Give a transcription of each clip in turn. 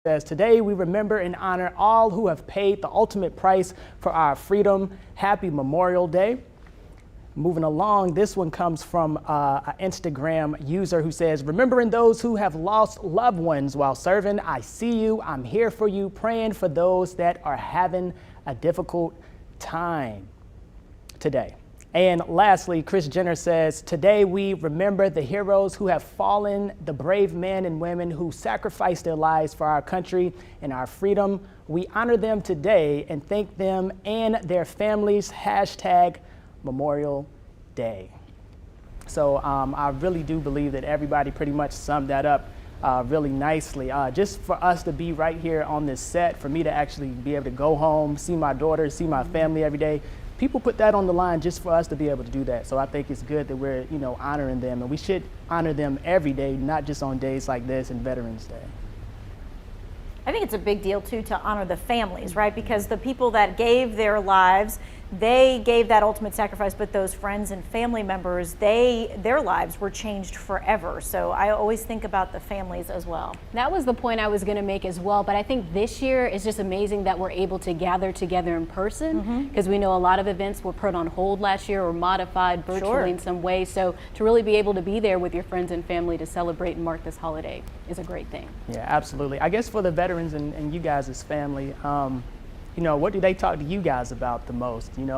says, today we remember and honor all who have paid the ultimate price for our freedom. Happy Memorial Day. Moving along, this one comes from an Instagram user who says, remembering those who have lost loved ones while serving. I see you. I'm here for you, praying for those that are having a difficult time today. And lastly, Chris Jenner says, today we remember the heroes who have fallen, the brave men and women who sacrificed their lives for our country and our freedom. We honor them today and thank them and their families. Hashtag Memorial Day. So I really do believe that everybody pretty much summed that up really nicely. Just for us to be right here on this set, for me to actually be able to go home, see my daughter, see my family every day. People put that on the line just for us to be able to do that. So I think it's good that we're, honoring them, and we should honor them every day, not just on days like this and Veterans Day. I think it's a big deal too to honor the families, right? Because the people that gave their lives, they gave that ultimate sacrifice, but those friends and family members, their lives were changed forever. So I always think about the families as well. That was the point I was going to make as well. But I think this year is just amazing that we're able to gather together in person, because we know a lot of events were put on hold last year or modified virtually in some way. So to really be able to be there with your friends and family to celebrate and mark this holiday is a great thing. Yeah, absolutely. I guess for the veterans and you guys as family, what do they talk to you guys about the most? Do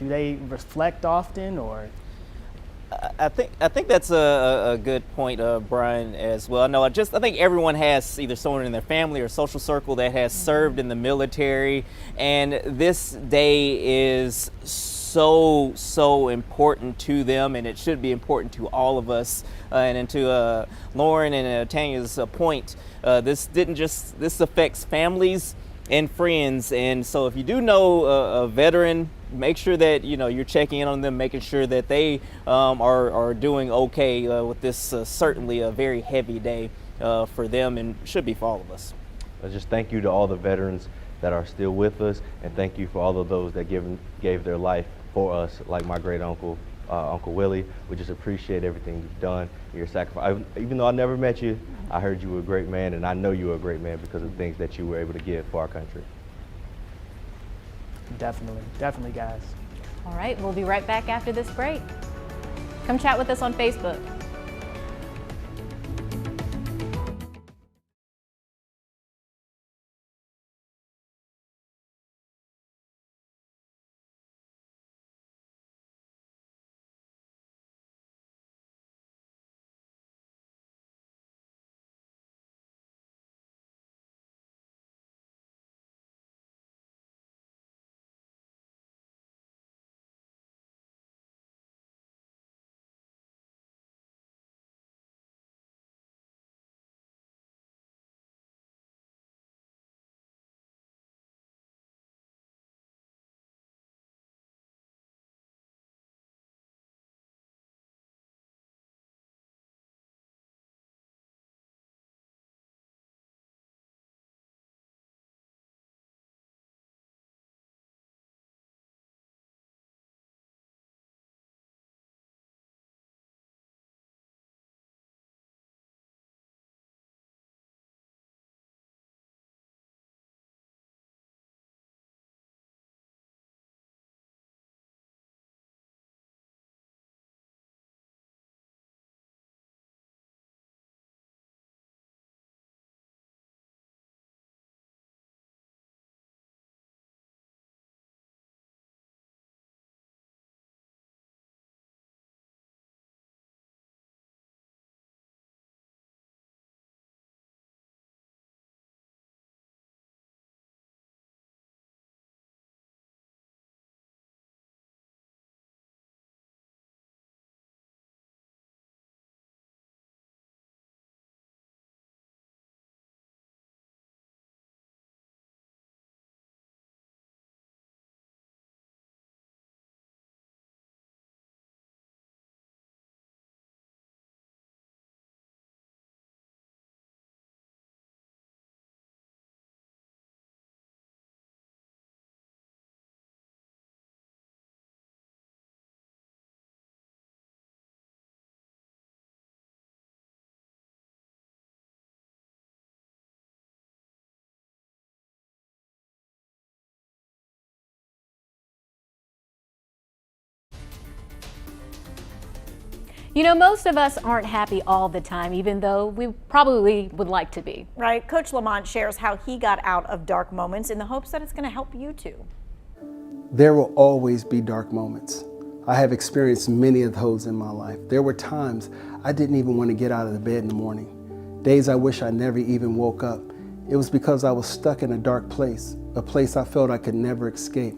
they reflect often, or? I think that's a good point, Brian, as well. I think everyone has either someone in their family or social circle that has served in the military, and this day is so important to them, and it should be important to all of us. And to Lauren and Tanya's point, this affects families and friends, and so if you do know a veteran, make sure that you're checking in on them, making sure that they are doing okay with this certainly a very heavy day for them, and should be for all of us. Just thank you to all the veterans that are still with us, and thank you for all of those that gave their life for us, like my great uncle, Uncle Willie. We just appreciate everything you've done, your sacrifice. Even though I never met you, I heard you were a great man, and I know you were a great man because of the things that you were able to give for our country. Definitely, guys. All right, we'll be right back after this break. Come chat with us on Facebook. You know, most of us aren't happy all the time, even though we probably would like to be. Right. Coach Lamont shares how he got out of dark moments in the hopes that it's going to help you too. There will always be dark moments. I have experienced many of those in my life. There were times I didn't even want to get out of the bed in the morning. Days I wish I never even woke up. It was because I was stuck in a dark place, a place I felt I could never escape.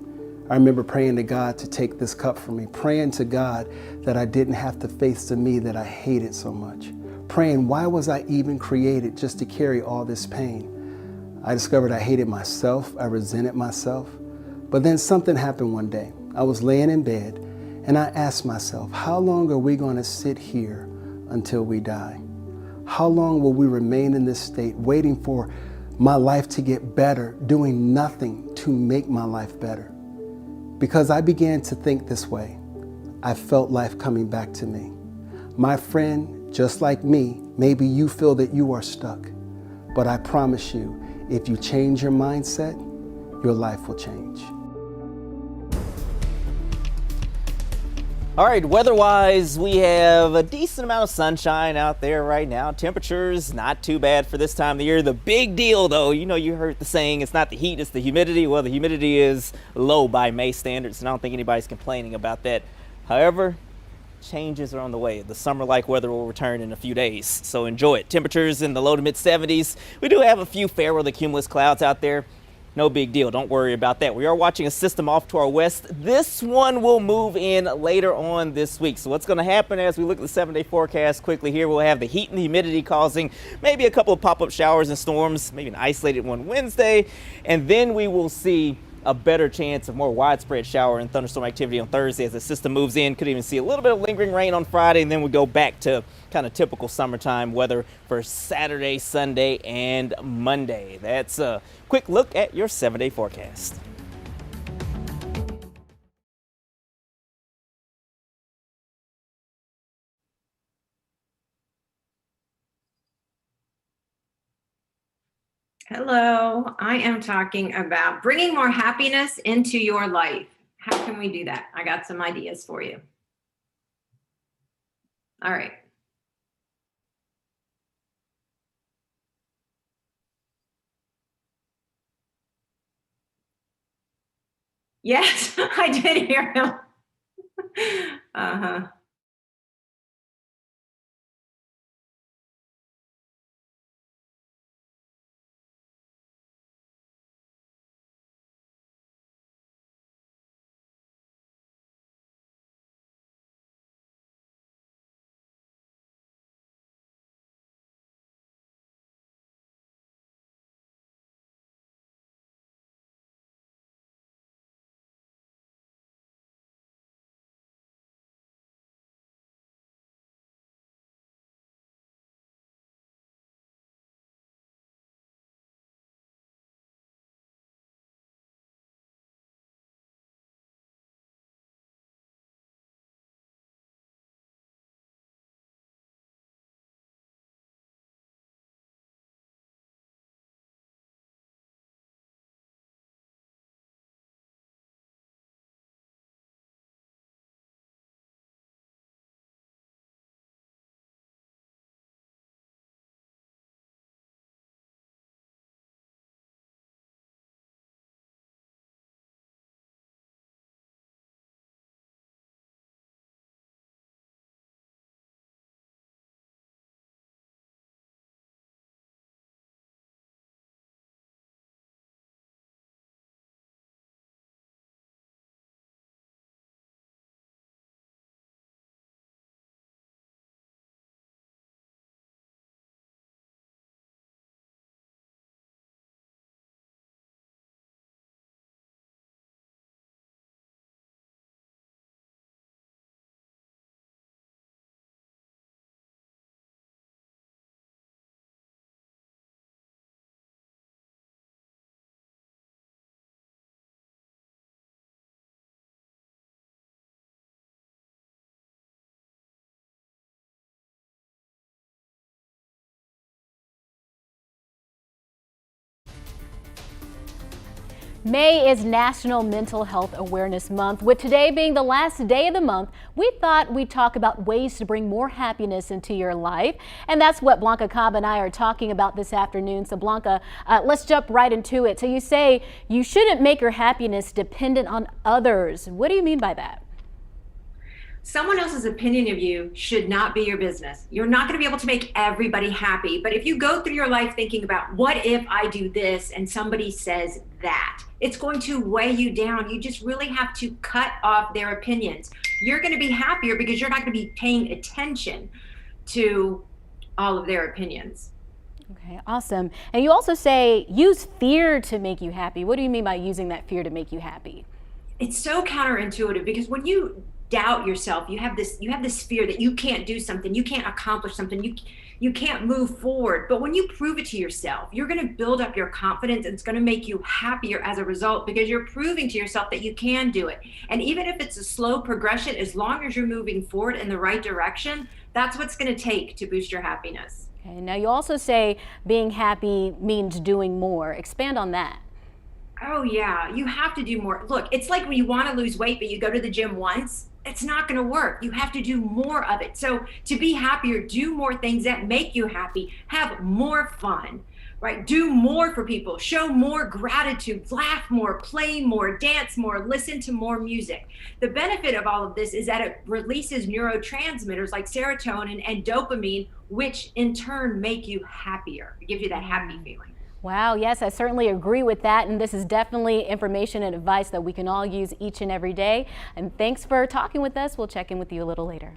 I remember praying to God to take this cup from me, praying to God that I didn't have to face the me that I hated so much, praying why was I even created just to carry all this pain. I discovered I hated myself, I resented myself. But then something happened one day. I was laying in bed and I asked myself, how long are we going to sit here until we die? How long will we remain in this state waiting for my life to get better, doing nothing to make my life better? Because I began to think this way, I felt life coming back to me. My friend, just like me, maybe you feel that you are stuck. But I promise you, if you change your mindset, your life will change. All right, weather-wise, we have a decent amount of sunshine out there right now. Temperatures not too bad for this time of the year. The big deal, though, you know, you heard the saying, it's not the heat, it's the humidity. Well, the humidity is low by May standards, and I don't think anybody's complaining about that. However, changes are on the way. The summer-like weather will return in a few days, so enjoy it. Temperatures in the low to mid 70s. We do have a few fair weather cumulus clouds out there. No big deal. Don't worry about that. We are watching a system off to our west. This one will move in later on this week. So what's going to happen as we look at the 7-day forecast quickly here, we'll have the heat and the humidity causing maybe a couple of pop-up showers and storms, maybe an isolated one Wednesday, and then we will see a better chance of more widespread shower and thunderstorm activity on Thursday as the system moves in. Could even see a little bit of lingering rain on Friday, and then we go back to kind of typical summertime weather for Saturday, Sunday, and Monday. That's a quick look at your 7-day forecast. Hello, I am talking about bringing more happiness into your life. How can we do that? I got some ideas for you. All right. Yes, I did hear him. Uh-huh. May is National Mental Health Awareness Month. With today being the last day of the month, we thought we'd talk about ways to bring more happiness into your life. And that's what Blanca Cobb and I are talking about this afternoon. So Blanca, let's jump right into it. So you say you shouldn't make your happiness dependent on others. What do you mean by that? Someone else's opinion of you should not be your business. You're not going to be able to make everybody happy. But if you go through your life thinking about what if I do this and somebody says that, it's going to weigh you down. You just really have to cut off their opinions. You're going to be happier because you're not going to be paying attention to all of their opinions. Okay, awesome. And you also say use fear to make you happy. What do you mean by using that fear to make you happy? It's so counterintuitive because when you doubt yourself, you have this fear that you can't do something, you can't accomplish something, you can't move forward. But when you prove it to yourself, you're going to build up your confidence, and it's going to make you happier as a result because you're proving to yourself that you can do it. And even if it's a slow progression, as long as you're moving forward in the right direction, that's what's going to take to boost your happiness. Okay, now you also say being happy means doing more. Expand on that. Oh yeah, you have to do more. Look, it's like when you want to lose weight, but you go to the gym once, it's not going to work. You have to do more of it. So to be happier, do more things that make you happy, have more fun, right? Do more for people, show more gratitude, laugh more, play more, dance more, listen to more music. The benefit of all of this is that it releases neurotransmitters like serotonin and dopamine, which in turn make you happier. It gives you that happy feeling. Wow, yes, I certainly agree with that. And this is definitely information and advice that we can all use each and every day. And thanks for talking with us. We'll check in with you a little later.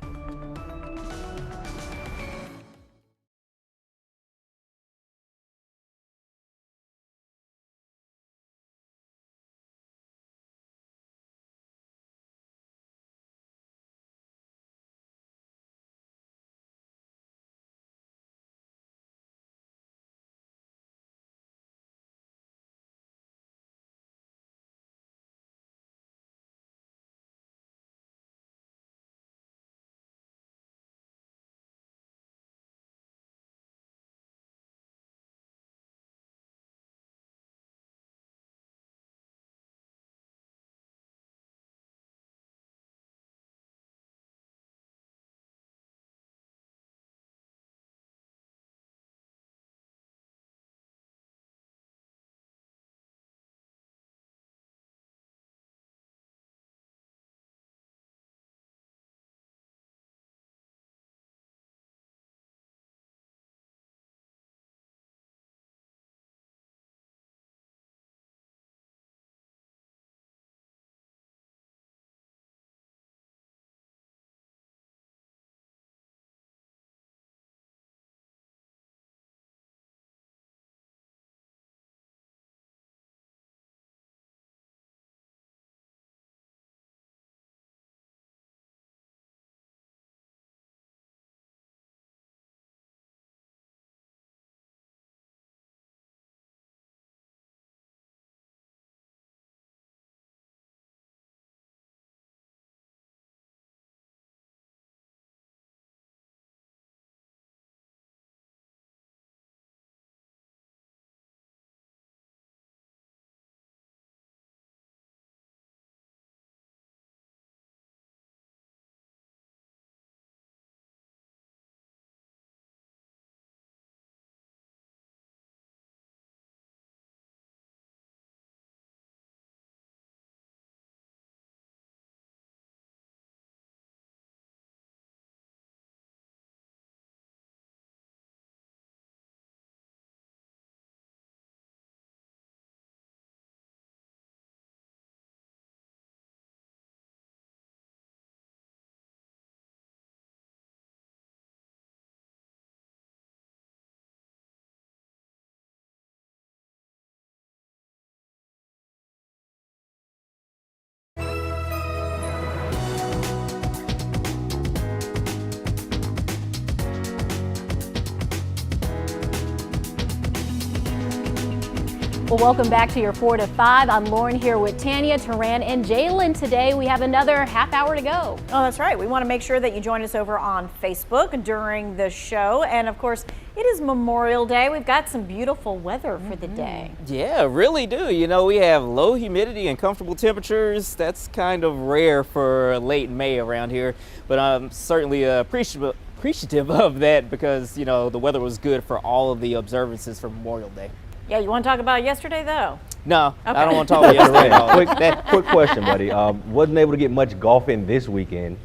Well, welcome back to your 4 to 5. I'm Lauren here with Tanya, Taran, and Jalen. Today we have another half hour to go. Oh, that's right. We want to make sure that you join us over on Facebook during the show. And of course, it is Memorial Day. We've got some beautiful weather for the day. Yeah, really do. You know, we have low humidity and comfortable temperatures. That's kind of rare for late May around here, but I'm certainly appreciative of that because, you know, the weather was good for all of the observances for Memorial Day. Yeah, you want to talk about yesterday, though? No, Okay. I don't want to talk about yesterday at all. Quick question, buddy. Wasn't able to get much golf in this weekend.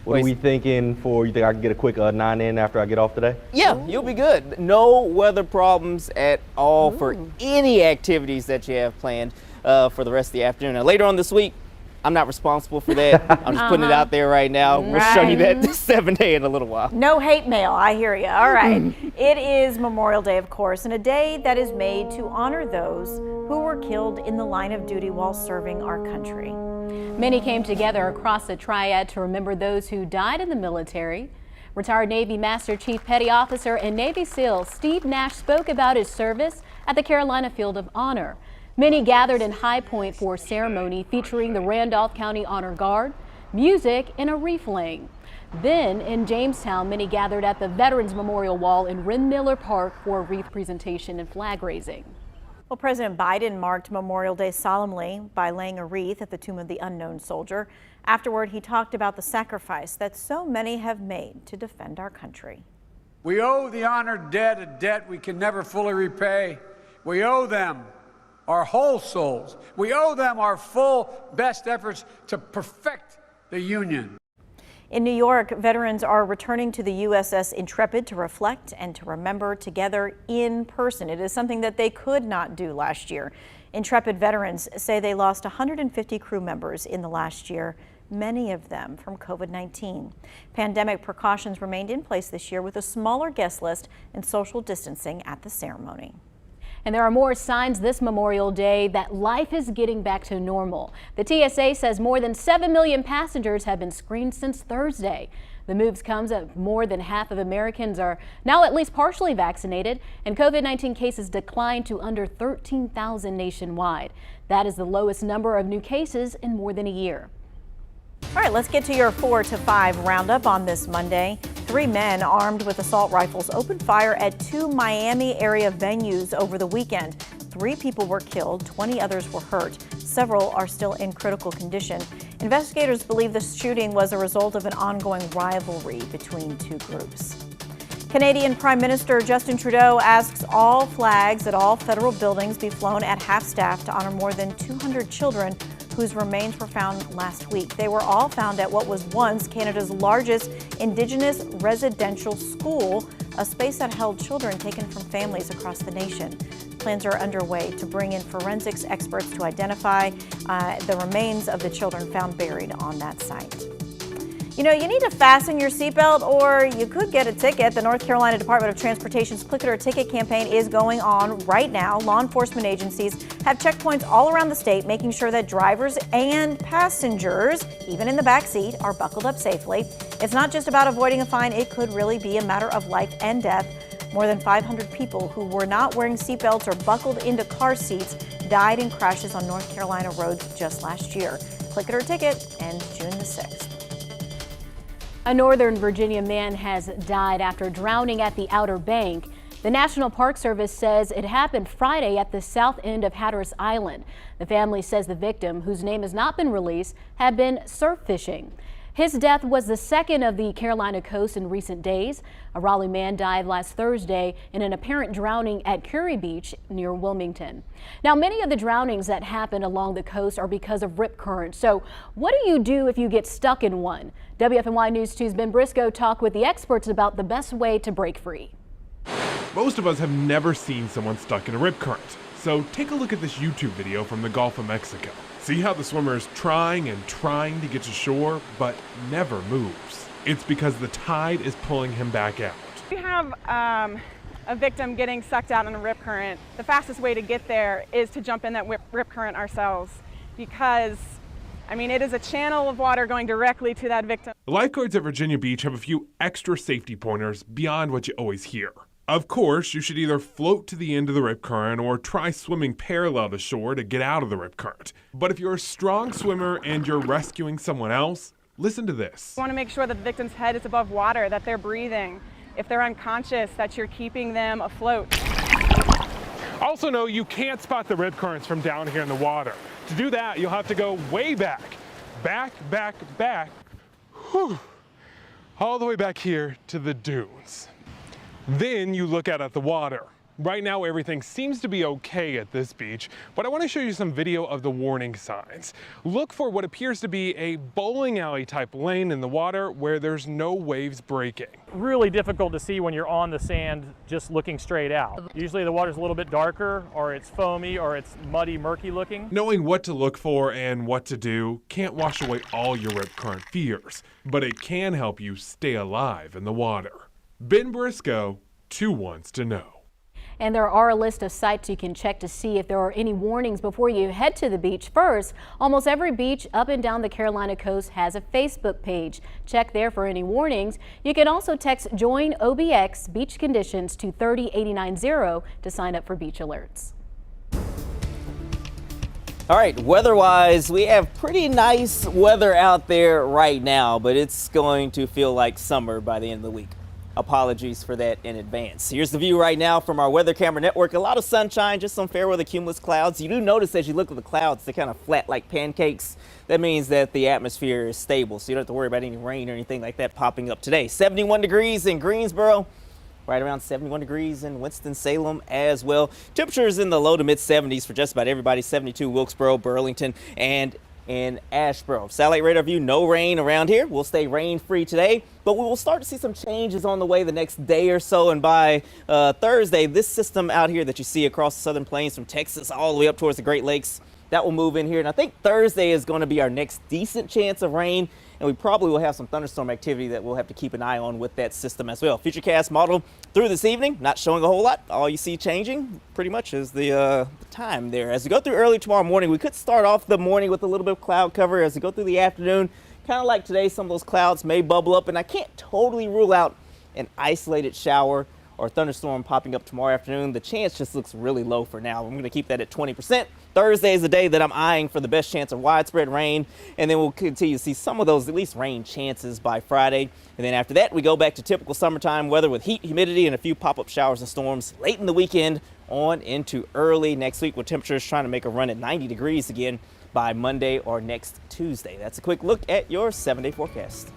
What Wait. are we thinking for, you think I can get a quick 9 in after I get off today? Yeah, you'll be good. No weather problems at all for any activities that you have planned for the rest of the afternoon. Now, later on this week, I'm not responsible for that. I'm just putting it out there right now. We'll show you that 7 day in a little while. No hate mail, I hear you. All right. It is Memorial Day, of course, and a day that is made to honor those who were killed in the line of duty while serving our country. Many came together across the Triad to remember those who died in the military. Retired Navy Master Chief Petty Officer and Navy SEAL Steve Nash spoke about his service at the Carolina Field of Honor. Many gathered in High Point for a ceremony featuring the Randolph County Honor Guard, music, and a wreath laying. Then in Jamestown, many gathered at the Veterans Memorial Wall in Wren Miller Park for a wreath presentation and flag raising. Well, President Biden marked Memorial Day solemnly by laying a wreath at the tomb of the unknown soldier. Afterward, he talked about the sacrifice that so many have made to defend our country. We owe the honored dead a debt we can never fully repay. We owe them our whole souls. We owe them our full best efforts to perfect the Union. In New York, veterans are returning to the USS Intrepid to reflect and to remember together in person. It is something that they could not do last year. Intrepid veterans say they lost 150 crew members in the last year, many of them from COVID-19. Pandemic precautions remained in place this year with a smaller guest list and social distancing at the ceremony. And there are more signs this Memorial Day that life is getting back to normal. The TSA says more than 7 million passengers have been screened since Thursday. The moves comes as more than half of Americans are now at least partially vaccinated, and COVID-19 cases declined to under 13,000 nationwide. That is the lowest number of new cases in more than a year. All right, let's get to your 4 to 5 roundup on this Monday. 3 men armed with assault rifles opened fire at 2 Miami area venues over the weekend. 3 people were killed, 20 others were hurt. Several are still in critical condition. Investigators believe the shooting was a result of an ongoing rivalry between 2 groups. Canadian Prime Minister Justin Trudeau asks all flags at all federal buildings be flown at half-staff to honor more than 200 children whose remains were found last week. They were all found at what was once Canada's largest Indigenous residential school, a space that held children taken from families across the nation. Plans are underway to bring in forensics experts to identify the remains of the children found buried on that site. You know, you need to fasten your seatbelt or you could get a ticket. The North Carolina Department of Transportation's Click It or Ticket campaign is going on right now. Law enforcement agencies have checkpoints all around the state, making sure that drivers and passengers, even in the back seat, are buckled up safely. It's not just about avoiding a fine. It could really be a matter of life and death. More than 500 people who were not wearing seatbelts or buckled into car seats died in crashes on North Carolina roads just last year. Click It or Ticket ends June the 6th. A Northern Virginia man has died after drowning at the Outer Bank. The National Park Service says it happened Friday at the south end of Hatteras Island. The family says the victim, whose name has not been released, had been surf fishing. His death was the second of the Carolina coast in recent days. A Raleigh man died last Thursday in an apparent drowning at Curry Beach near Wilmington. Now, many of the drownings that happen along the coast are because of rip currents. So what do you do if you get stuck in one? WFNY News 2's Ben Briscoe talked with the experts about the best way to break free. Most of us have never seen someone stuck in a rip current. So take a look at this YouTube video from the Gulf of Mexico. See how the swimmer is trying to get to shore, but never moves. It's because the tide is pulling him back out. We have a victim getting sucked out in a rip current. The fastest way to get there is to jump in that rip current ourselves because, I mean, it is a channel of water going directly to that victim. The lifeguards at Virginia Beach have a few extra safety pointers beyond what you always hear. Of course, you should either float to the end of the rip current or try swimming parallel to shore to get out of the rip current. But if you're a strong swimmer and you're rescuing someone else, listen to this. You want to make sure that the victim's head is above water, that they're breathing. If they're unconscious, that you're keeping them afloat. Also know you can't spot the rip currents from down here in the water. To do that, you'll have to go way back. Back, whew, all the way back here to the dunes. Then you look out at the water. Right now everything seems to be okay at this beach, but I want to show you some video of the warning signs. Look for what appears to be a bowling alley type lane in the water where there's no waves breaking. Really difficult to see when you're on the sand just looking straight out. Usually the water's a little bit darker, or it's foamy, or it's muddy, murky looking. Knowing what to look for and what to do can't wash away all your rip current fears, but it can help you stay alive in the water. Ben Briscoe, 2 Wants to Know. And there are a list of sites you can check to see if there are any warnings before you head to the beach. First, almost every beach up and down the Carolina coast has a Facebook page. Check there for any warnings. You can also text Join OBX Beach Conditions to 30890 to sign up for beach alerts. All right, weather-wise, we have pretty nice weather out there right now, but it's going to feel like summer by the end of the week. Apologies for that in advance. Here's the view right now from our weather camera network. A lot of sunshine, just some fair weather cumulus clouds. You do notice as you look at the clouds, they're kind of flat like pancakes. That means that the atmosphere is stable, so you don't have to worry about any rain or anything like that popping up today. 71 degrees in Greensboro, right around 71 degrees in Winston-Salem as well. Temperatures in the low to mid 70s for just about everybody. 72 Wilkesboro, Burlington, and in Asheboro. Satellite radar view, no rain around here. We'll stay rain free today, but we will start to see some changes on the way the next day or so. And by Thursday, this system out here that you see across the southern plains from Texas all the way up towards the Great Lakes, that will move in here. And I think Thursday is going to be our next decent chance of rain. And we probably will have some thunderstorm activity that we'll have to keep an eye on with that system as well. Futurecast model through this evening, not showing a whole lot. All you see changing pretty much is the time there. As we go through early tomorrow morning, we could start off the morning with a little bit of cloud cover. As we go through the afternoon, kind of like today, some of those clouds may bubble up, and I can't totally rule out an isolated shower or thunderstorm popping up tomorrow afternoon. The chance just looks really low for now. I'm going to keep that at 20%. Thursday is the day that I'm eyeing for the best chance of widespread rain, and then we'll continue to see some of those at least rain chances by Friday. And then after that, we go back to typical summertime weather with heat, humidity, and a few pop-up showers and storms late in the weekend on into early next week, with temperatures trying to make a run at 90 degrees again by Monday or next Tuesday. That's a quick look at your 7-day forecast.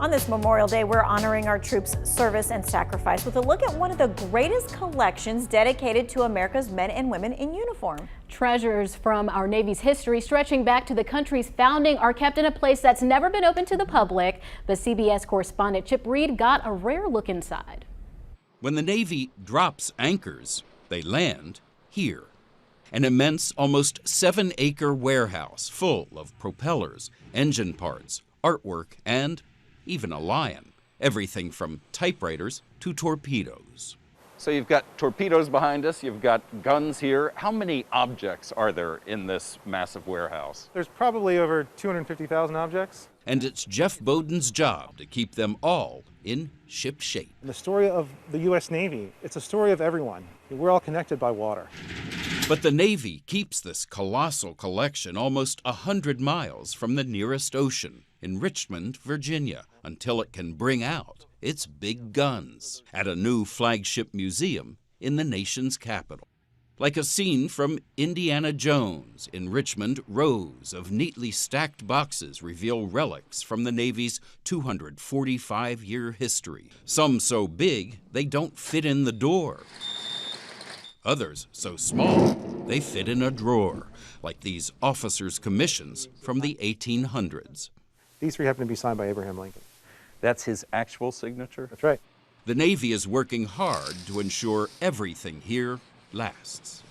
On this Memorial Day, we're honoring our troops' service and sacrifice with a look at one of the greatest collections dedicated to America's men and women in uniform. Treasures from our Navy's history stretching back to the country's founding are kept in a place that's never been open to the public. But CBS correspondent Chip Reed got a rare look inside. When the Navy drops anchors, they land here. An immense, almost 7-acre warehouse full of propellers, engine parts, artwork, and even a lion. Everything from typewriters to torpedoes. So you've got torpedoes behind us, you've got guns here. How many objects are there in this massive warehouse? There's probably over 250,000 objects. And it's Jeff Bowden's job to keep them all in ship shape. The story of the U.S. Navy, it's a story of everyone. We're all connected by water. But the Navy keeps this colossal collection almost 100 miles from the nearest ocean in Richmond, Virginia, until it can bring out its big guns at a new flagship museum in the nation's capital. Like a scene from Indiana Jones, in Richmond, rows of neatly stacked boxes reveal relics from the Navy's 245-year history. Some so big they don't fit in the door. Others so small they fit in a drawer, like these officers' commissions from the 1800s. These three happen to be signed by Abraham Lincoln. That's his actual signature? That's right. The Navy is working hard to ensure everything here lasts.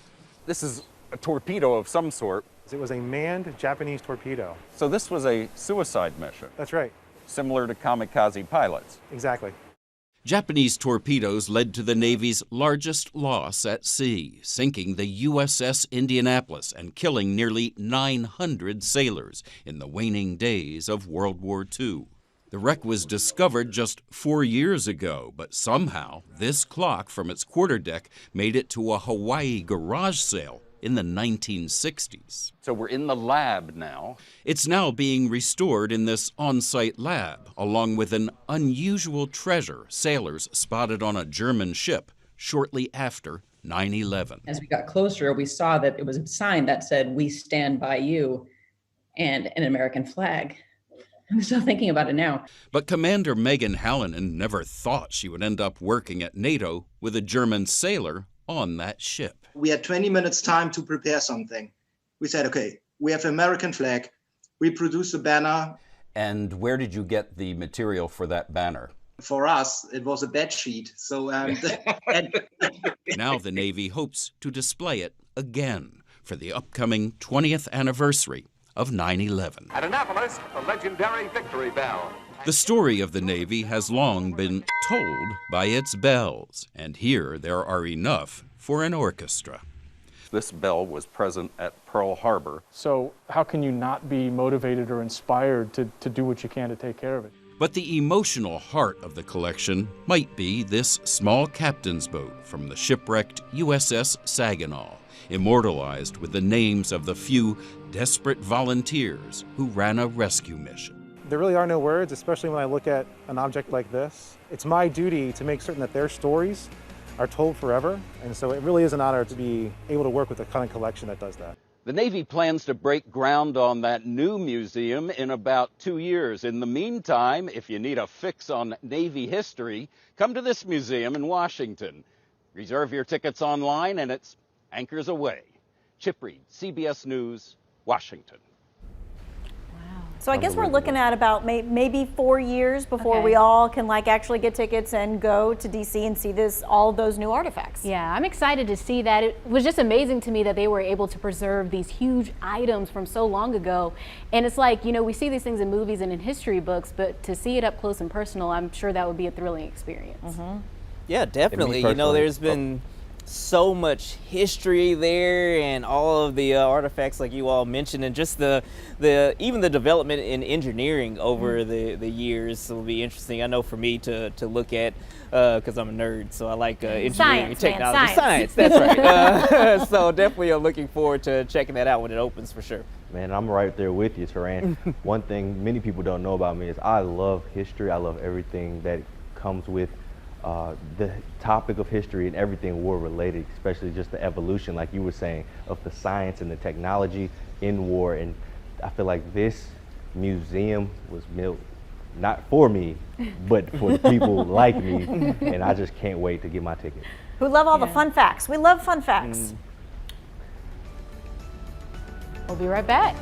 This is a torpedo of some sort. It was a manned Japanese torpedo. So this was a suicide mission? That's right. Similar to kamikaze pilots? Exactly. Japanese torpedoes led to the Navy's largest loss at sea, sinking the USS Indianapolis and killing nearly 900 sailors in the waning days of World War II. The wreck was discovered just 4 years ago, but somehow this clock from its quarterdeck made it to a Hawaii garage sale in the 1960s. So we're in the lab now. It's now being restored in this on-site lab, along with an unusual treasure sailors spotted on a German ship shortly after 9/11. As we got closer, we saw that it was a sign that said, "We stand by you," and an American flag. I'm still thinking about it now. But Commander Megan Hallinan never thought she would end up working at NATO with a German sailor on that ship. We had 20 minutes time to prepare something. We said, okay, we have American flag. We produced a banner. And where did you get the material for that banner? For us, it was a bed sheet. So Now the Navy hopes to display it again for the upcoming 20th anniversary of 9/11. At Annapolis, the legendary Victory Bell. The story of the Navy has long been told by its bells, and here there are enough for an orchestra. This bell was present at Pearl Harbor. So how can you not be motivated or inspired to do what you can to take care of it? But the emotional heart of the collection might be this small captain's boat from the shipwrecked USS Saginaw, immortalized with the names of the few desperate volunteers who ran a rescue mission. There really are no words, especially when I look at an object like this. It's my duty to make certain that their stories are told forever, and so it really is an honor to be able to work with a kind of collection that does that. The Navy plans to break ground on that new museum in about 2 years. In the meantime, if you need a fix on Navy history, come to this museum in Washington. Reserve your tickets online and it's anchors away. Chip Reed, CBS News, Washington. So I guess we're looking at about maybe 4 years before we all can actually get tickets and go to DC and see all those new artifacts. Yeah, I'm excited to see that. It was just amazing to me that they were able to preserve these huge items from so long ago. And it's like, we see these things in movies and in history books, but to see it up close and personal, I'm sure that would be a thrilling experience. Mm-hmm. Yeah, definitely. There's been so much history there, and all of the artifacts like you all mentioned, and just the even the development in engineering over the years will be interesting. I know for me to look at, because I'm a nerd, so I like engineering and technology. Science, that's right. So definitely I'm looking forward to checking that out when it opens for sure. Man, I'm right there with you, Taran. One thing many people don't know about me is I love history. I love everything that comes with the topic of history and everything war related, especially just the evolution, like you were saying, of the science and the technology in war. And I feel like this museum was built not for me, but for the people like me, and I just can't wait to get my ticket. Who love all the fun facts. We love fun facts. We'll be right back.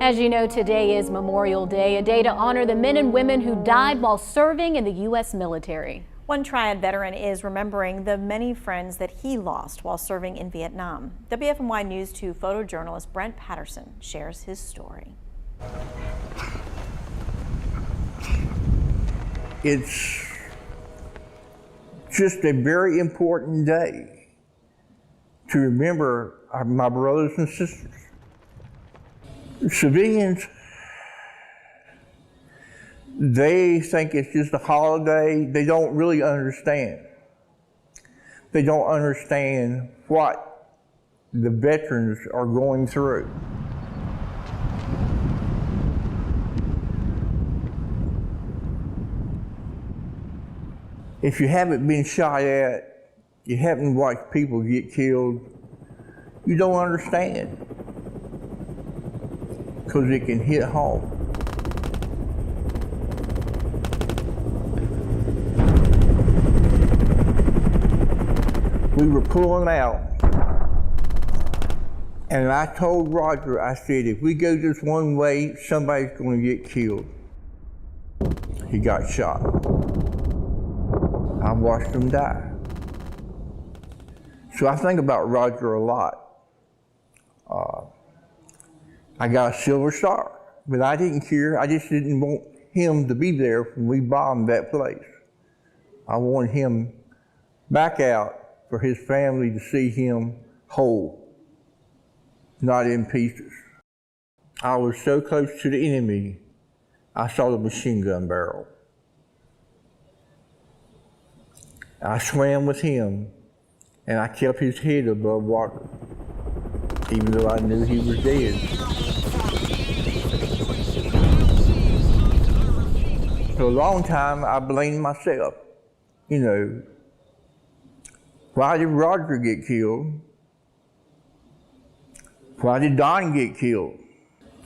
As you know, today is Memorial Day, a day to honor the men and women who died while serving in the U.S. military. One Triad veteran is remembering the many friends that he lost while serving in Vietnam. WFMY News 2 photojournalist Brent Patterson shares his story. It's just a very important day to remember my brothers and sisters. Civilians, they think it's just a holiday. They don't really understand. They don't understand what the veterans are going through. If you haven't been shot at, you haven't watched people get killed, you don't understand. Because it can hit home. We were pulling out, and I told Roger, I said, if we go this one way, somebody's going to get killed. He got shot. I watched him die. So I think about Roger a lot. I got a Silver Star, but I didn't care. I just didn't want him to be there when we bombed that place. I wanted him back out for his family to see him whole, not in pieces. I was so close to the enemy, I saw the machine gun barrel. I swam with him, and I kept his head above water, even though I knew he was dead. For a long time, I blamed myself. You know, why did Roger get killed? Why did Don get killed?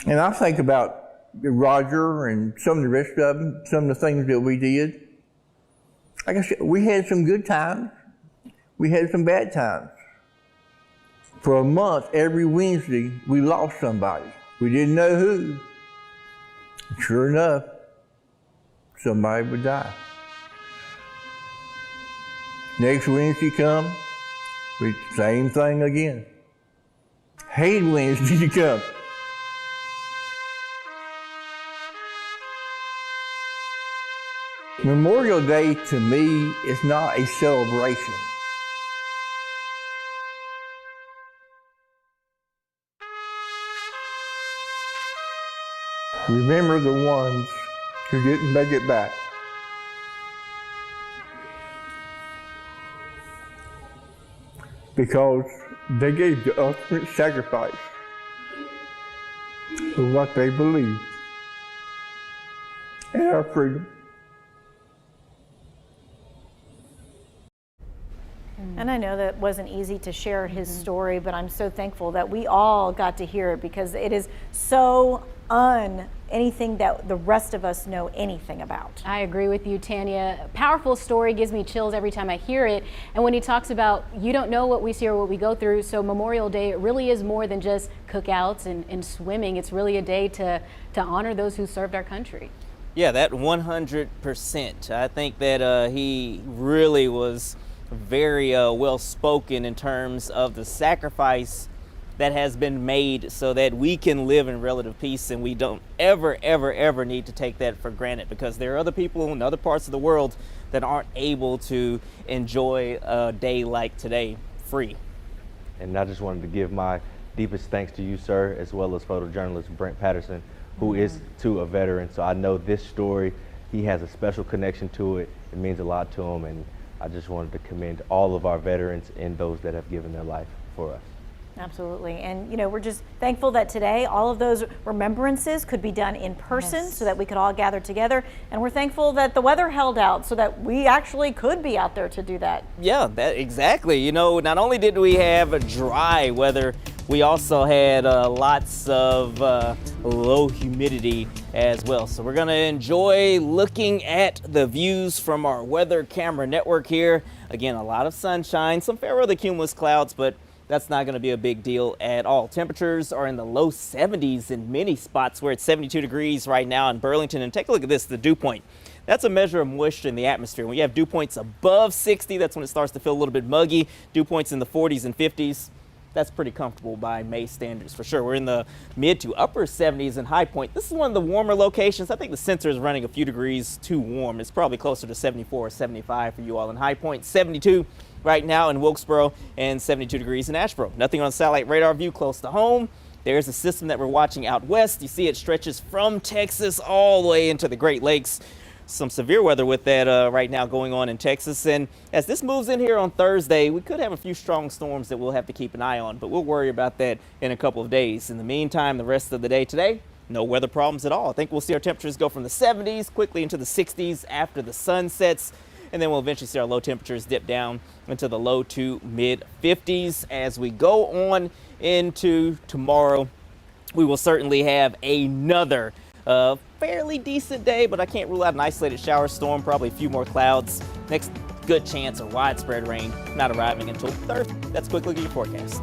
And I think about Roger and some of the rest of them, some of the things that we did. Like I said, we had some good times. We had some bad times. For a month, every Wednesday, we lost somebody. We didn't know who. Sure enough, somebody would die. Next Wednesday come, same thing again. Hate Wednesday to come. Memorial Day to me is not a celebration. Remember the ones who didn't make it back. Because they gave the ultimate sacrifice for what they believed and our freedom. And I know that wasn't easy to share his story, but I'm so thankful that we all got to hear it because it is so anything that the rest of us know anything about. I agree with you, Tanya. A powerful story, gives me chills every time I hear it. And when he talks about you don't know what we see or what we go through, so Memorial Day, it really is more than just cookouts and swimming. It's really a day to honor those who served our country. Yeah, that 100%. I think that he really was very well spoken in terms of the sacrifice that has been made so that we can live in relative peace, and we don't ever need to take that for granted, because there are other people in other parts of the world that aren't able to enjoy a day like today free. And I just wanted to give my deepest thanks to you, sir, as well as photojournalist Brent Patterson, who is too a veteran. So I know this story, he has a special connection to it. It means a lot to him, and I just wanted to commend all of our veterans and those that have given their life for us. Absolutely. And, you know, we're just thankful that today all of those remembrances could be done in person so that we could all gather together. And we're thankful that the weather held out so that we actually could be out there to do that. Yeah, exactly. You know, not only did we have a dry weather, we also had lots of low humidity as well. So we're going to enjoy looking at the views from our weather camera network here. Again, a lot of sunshine, some fair weather cumulus clouds, but that's not going to be a big deal at all. Temperatures are in the low 70s in many spots. We're at 72 degrees right now in Burlington. And take a look at this, the dew point. That's a measure of moisture in the atmosphere. When you have dew points above 60, that's when it starts to feel a little bit muggy. Dew points in the 40s and 50s, that's pretty comfortable by May standards for sure. We're in the mid to upper 70s in High Point. This is one of the warmer locations. I think the sensor is running a few degrees too warm. It's probably closer to 74 or 75 for you all in High Point. 72 right now in Wilkesboro and 72 degrees in Asheboro. Nothing on satellite radar view close to home. There's a system that we're watching out west. You see it stretches from Texas all the way into the Great Lakes. Some severe weather with that right now going on in Texas. And as this moves in here on Thursday, we could have a few strong storms that we'll have to keep an eye on, but we'll worry about that in a couple of days. In the meantime, the rest of the day today, no weather problems at all. I think we'll see our temperatures go from the 70s quickly into the 60s after the sun sets, and then we'll eventually see our low temperatures dip down into the low to mid 50s. As we go on into tomorrow, we will certainly have another fairly decent day, but I can't rule out an isolated shower storm, probably a few more clouds. Next good chance of widespread rain not arriving until Thursday. That's a quick look at your forecast.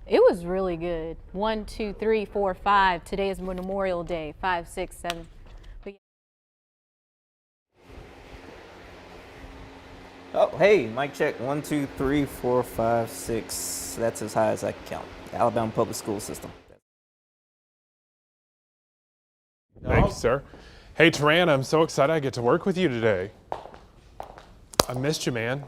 It was really good. 1, 2, 3, 4, 5. Today is Memorial Day. 5, 6, 7. Oh, hey, mic check. 1, 2, 3, 4, 5, 6. That's as high as I can count. Alabama public school system. Thank you, sir. Hey, Triad, I'm so excited I get to work with you today. I missed you, man.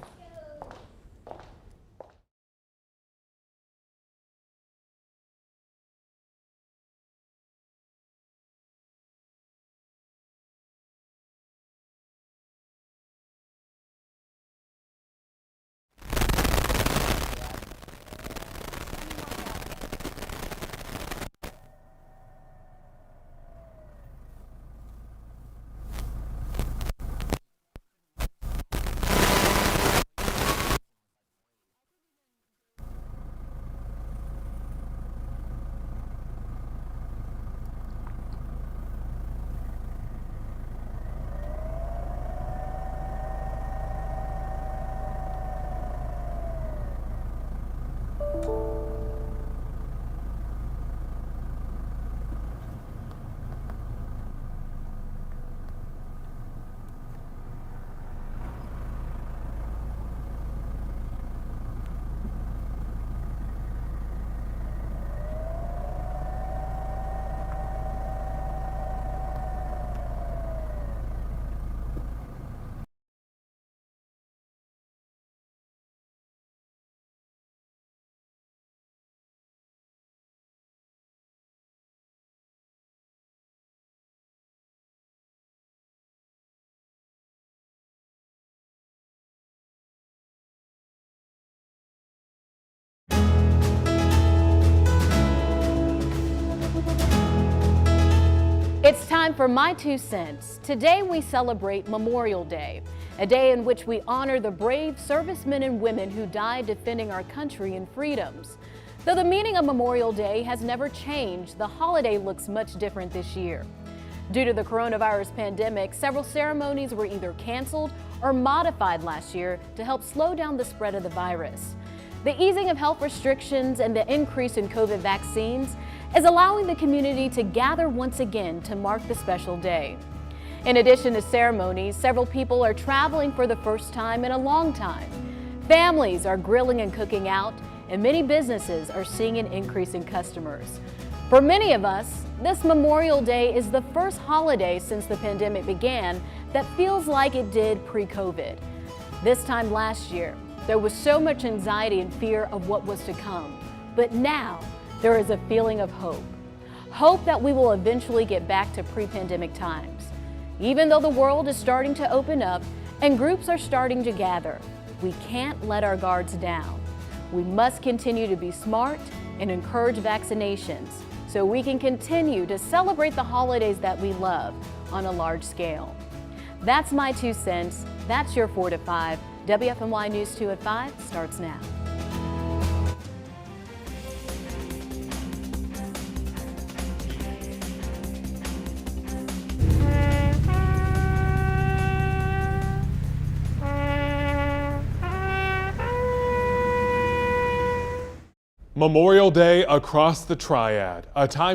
It's time for My 2 Cents. Today we celebrate Memorial Day, a day in which we honor the brave servicemen and women who died defending our country and freedoms. Though the meaning of Memorial Day has never changed, the holiday looks much different this year. Due to the coronavirus pandemic, several ceremonies were either canceled or modified last year to help slow down the spread of the virus. The easing of health restrictions and the increase in COVID vaccines is allowing the community to gather once again to mark the special day. In addition to ceremonies, several people are traveling for the first time in a long time. Families are grilling and cooking out, and many businesses are seeing an increase in customers. For many of us, this Memorial Day is the first holiday since the pandemic began that feels like it did pre-COVID. This time last year, there was so much anxiety and fear of what was to come, but now there is a feeling of hope. Hope that we will eventually get back to pre-pandemic times. Even though the world is starting to open up and groups are starting to gather, we can't let our guards down. We must continue to be smart and encourage vaccinations so we can continue to celebrate the holidays that we love on a large scale. That's my 2 cents. That's your 4 to 5. WFMY News 2 at 5 starts now. Memorial Day across the Triad, a time